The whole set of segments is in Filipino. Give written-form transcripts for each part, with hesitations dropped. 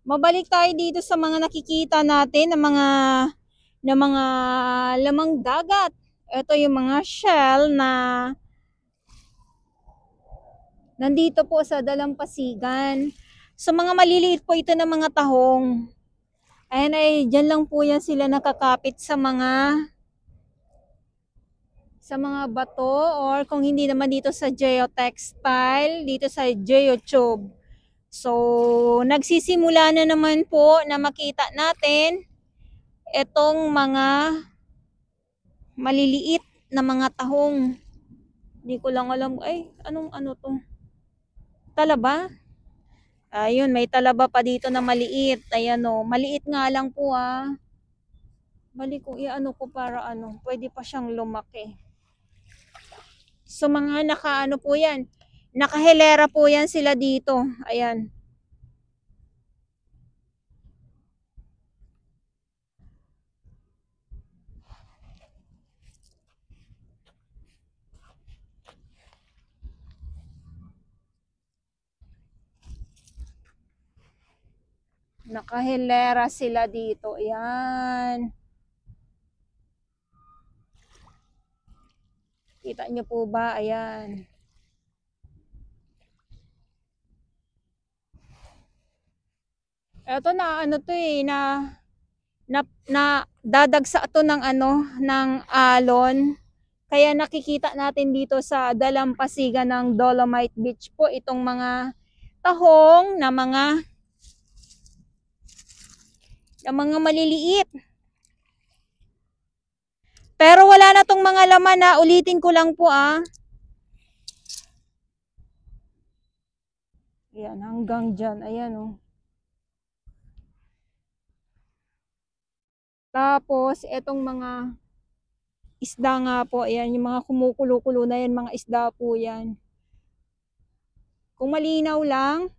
Mabalik tayo dito sa mga nakikita natin na mga lamang dagat. Ito yung mga shell na nandito po sa dalampasigan. So mga maliliit po ito ng mga tahong. Ayan ay dyan lang po yan sila nakakapit sa mga bato, or kung hindi naman dito sa geotextile, dito sa geotube. So nagsisimula na naman po na makita natin itong mga maliliit na mga tahong. Hindi ko lang alam, ay anong ano to, talaba. Ayun, may talaba pa dito na maliit. Ayan o, maliit nga lang po Balik ko iano ko para pwede pa siyang lumaki. So mga nakaano po yan, nakahilera po yan sila dito. Ayan. Nakahilera sila dito. Ayan. Kita nyo po ba? Ayan. Ito na to na dadagsa to ng ng alon. Kaya nakikita natin dito sa dalampasigan ng Dolomite Beach po itong mga tahong na mga maliliit. Pero wala na tong mga laman na, ulitin ko lang po Ayan, hanggang dyan. Ayan o. Tapos, etong mga isda nga po. Ayan, yung mga kumukulo-kulo na yan, mga isda po yan. Kung malinaw lang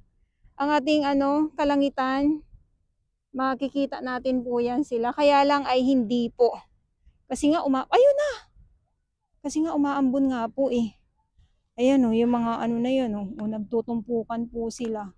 ang ating kalangitan, makikita natin po yan sila. Kaya lang ay hindi po. Kasi nga ayun na! Kasi nga umaambon nga po eh. Ayan o, yung mga na yun o, nagtutumpukan po sila.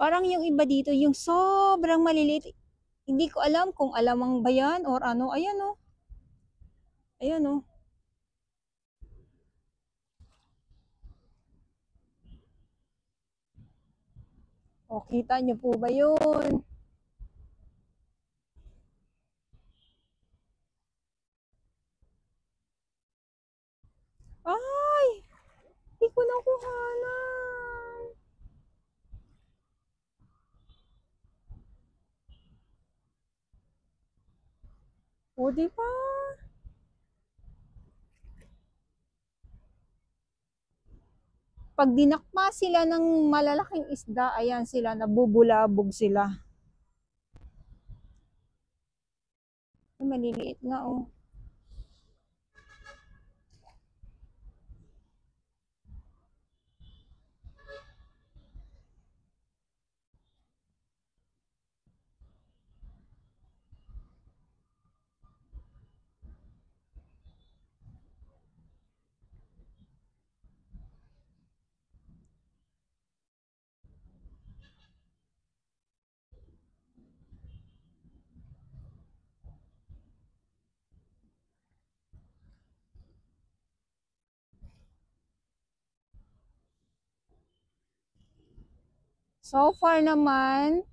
Parang yung iba dito, yung sobrang maliliit. Hindi ko alam kung alamang ba yan or ano. Ayan o. Ayan o. O, kita nyo po ba yun? Ay! Hindi ko nakuhanan. O, di ba? Pag dinakma sila ng malalaking isda, ayan sila, nabubulabog sila. Ay, maliliit nga oh. So far naman,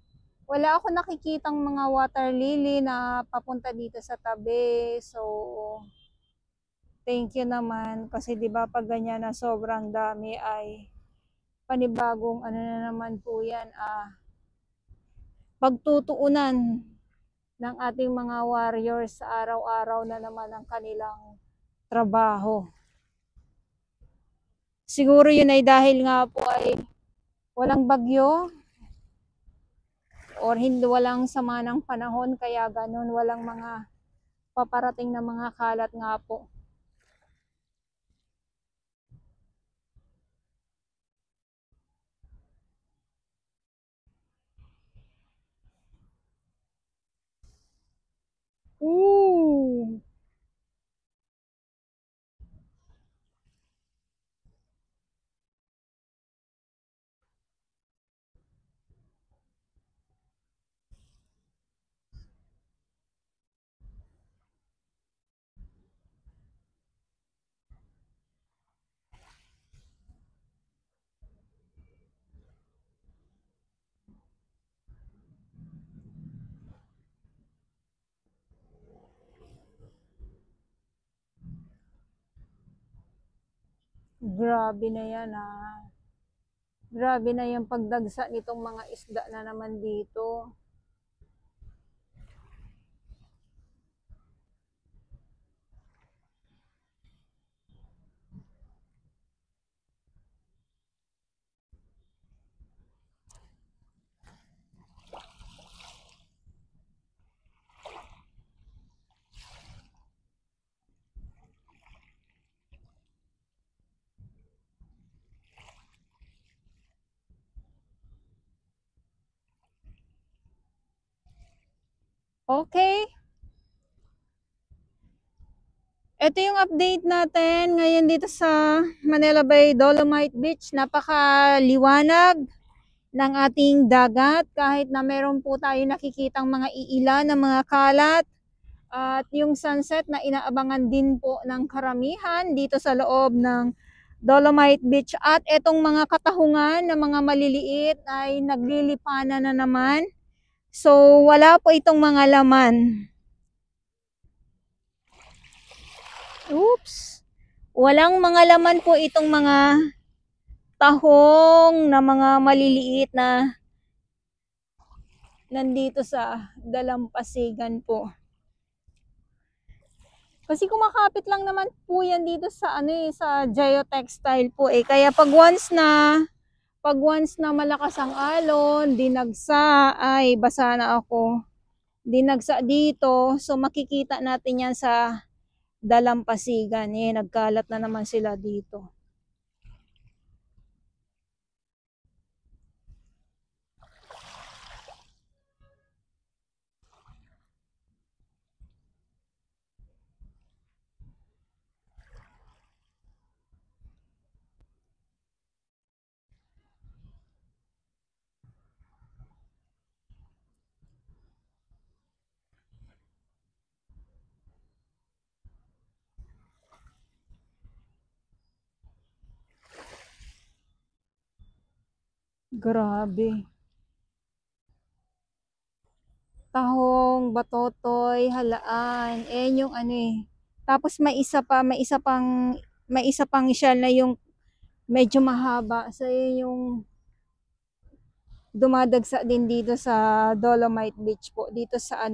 wala ako nakikitang mga water lily na papunta dito sa tabi. So, thank you naman. Kasi di ba pag ganyan na sobrang dami ay panibagong na naman po yan. Pagtutuunan ng ating mga warriors sa araw-araw na naman ang kanilang trabaho. Siguro yun ay dahil nga po ay walang bagyo or hindi walang sama ng panahon, kaya ganun, walang mga paparating na mga kalat nga po. Ooh! Grabe na yan ah. Grabe na yung pagdagsa nitong mga isda na naman dito. Okay. Ito yung update natin ngayon dito sa Manila Bay Dolomite Beach. Napakaliwanag ng ating dagat kahit na meron po tayo nakikitang mga iilan ng mga kalat. At yung sunset na inaabangan din po ng karamihan dito sa loob ng Dolomite Beach. At itong mga katahungan na mga maliliit ay naglilipana na naman. So wala po itong mga laman. Oops! Walang mga laman po itong mga tahong na mga maliliit na nandito sa dalampasigan po. Kasi kumakapit lang naman po yan dito sa sa geotextile po eh. Kaya pag once na malakas ang alon, dinagsa, ay basa na ako. Dinagsa dito, so makikita natin yan sa dalampasigan. Eh, nagkalat na naman sila dito. Grabe. Tahong, batotoy, halaan. Eh yung Tapos may isa pang shell na yung medyo mahaba. So yun yung dumadagsa din dito sa Dolomite Beach po. Dito sa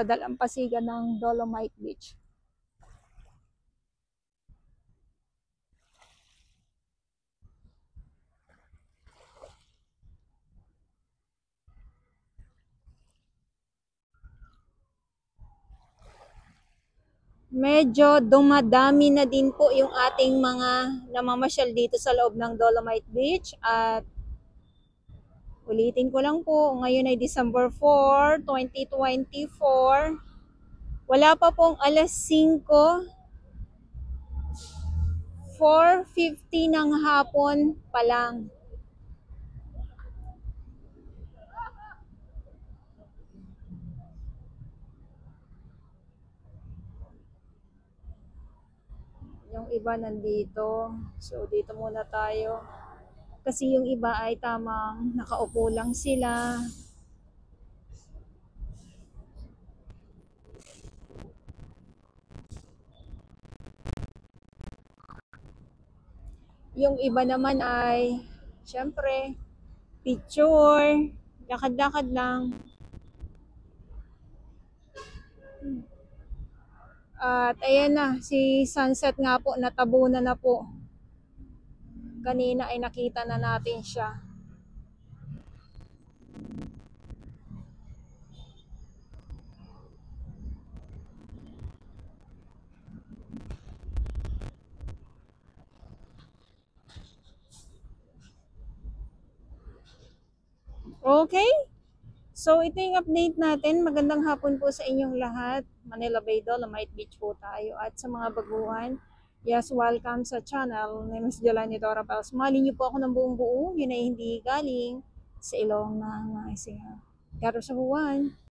dalampasigan ng Dolomite Beach. Medyo dumadami na din po yung ating mga namamasyal dito sa loob ng Dolomite Beach. At ulitin ko lang po, ngayon ay December 4, 2024. Wala pa pong alas 5, 4:50 ng hapon pa lang. Yung iba nandito. So, dito muna tayo. Kasi yung iba ay tamang nakaupo lang sila. Yung iba naman ay, syempre, picture, lakad-lakad lang. At ayan na, si sunset nga po, natabunan na po. Kanina ay nakita na natin siya. Okay? So, ito yung update natin. Magandang hapon po sa inyong lahat. Manila Bay, Dolomite Beach po tayo. At sa mga baguhan, yes, welcome sa channel ni Ms. Jolani Dora Pels. Mali niyo po ako ng buong buo. Yun ay hindi galing sa ilong ng mga isiha. Garo sa buwan.